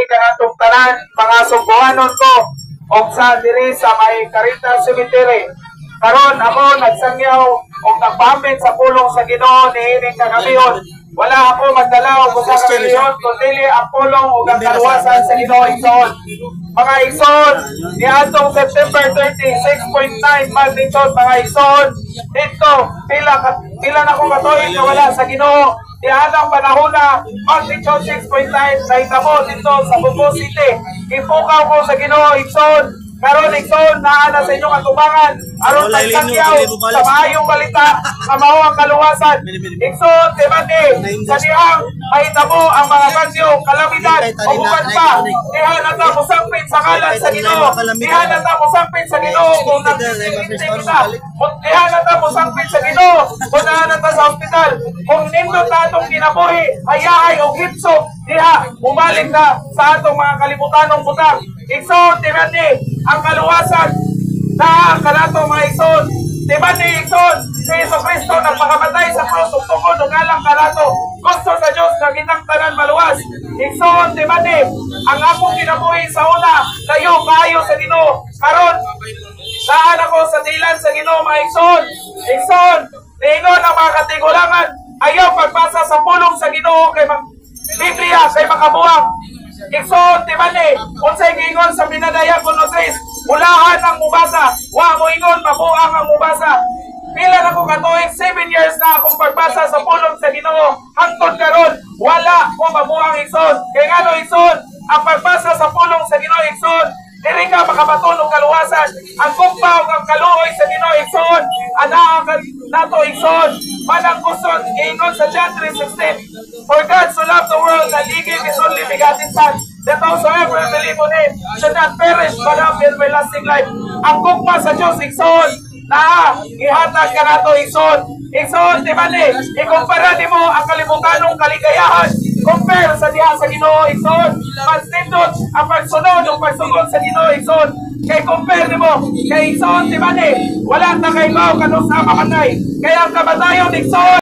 kanatong tanan mga Sugbuhanon ko og sa diri sa may Carita Cemetery. Karon ako nagsangyaw og nagpamit sa pulong sa Ginoo niining kagabion. Wala ako magdala og usa ka milyon kundi ang pulong ug ang kaluwasan sa Ginoo igsoon. Mga igsoon, niadtong September 30, 6.9 magnitude mga igsoon. Dito pila na ko katuig na wala sa Ginoo. Dihanang panahon na magnitude 6.9 nahitabo dito sa Bugo City. Ipukaw ko sa Ginoo igsoon. Karon igsoon naa na sa inyong atubangan aron tagsangyaw sa maayong balita nga mao ang kaluwasan. Igsoon tibati sa dihang mahitabo ang mga bagyo, kalamidad o uban pa. Diha na ta musangpit sa ngalan sa Ginoo. Diha na ta musangpit sa Ginoo kung nagsisinti kita. Diha na ta musangpit sa Ginoo kung naa na ta sa ospital. Kung nindot na atong kinabuhi, ayahay o hipso, diha bumalik na sa atong mga kalibutanong butang. Igsoon tibati ang kaluwasan na kanato mga igsoon. Tibati igsoon si Jesucristo nagpakamatay sa krus ug tungod og alang kanato. Gusto sa Dios nga kitang tanan maluwas. Igsoon tibati ang akong kinabuhi sa una layo kaayo sa Ginoo. Karon saan ako sa dilan sa Ginoo mga igsoon. Igsoon niingon ang mga katigulangan ayaw pagbasa sa pulong sa Ginoo kay Biblia kay makabuang. Igsoon tibati unsay giingon sa pinadaya kuno Tris ulahan ang mubasa wa mo ingon mabuang ang mubasa. Pila na ko katuig 7 years na akong pagbasa sa pulong sa Ginoo hangtod karon wala ko mabuang igsoon. Kay ngano igsoon ang pagbasa sa pulong sa Ginoo igsoon diri ka makabatulong kaluwasan. Ang kumpaw ang kaluoy sa Ginoo igsoon ana nato igsoon manang kusod giingon sa John 3:16. For God so loved the world that He gave His only begotten Son, that whosoever believe on Him should not perish but have everlasting life. Ang kukma sa Diyos igsoon na ihatag ka nato igsoon. Igsoon tibali ikumpara nimo ang kalibutanong kaligayahan compare sa diha sa Ginoo igsoon. Pagtindot ang pagsunod ug pagsugod sa Ginoo igsoon. Kay compare nimo kay igsoon tibali wala ta kay mao kanus sa mamatay. Kaya ang kamatayon igsoon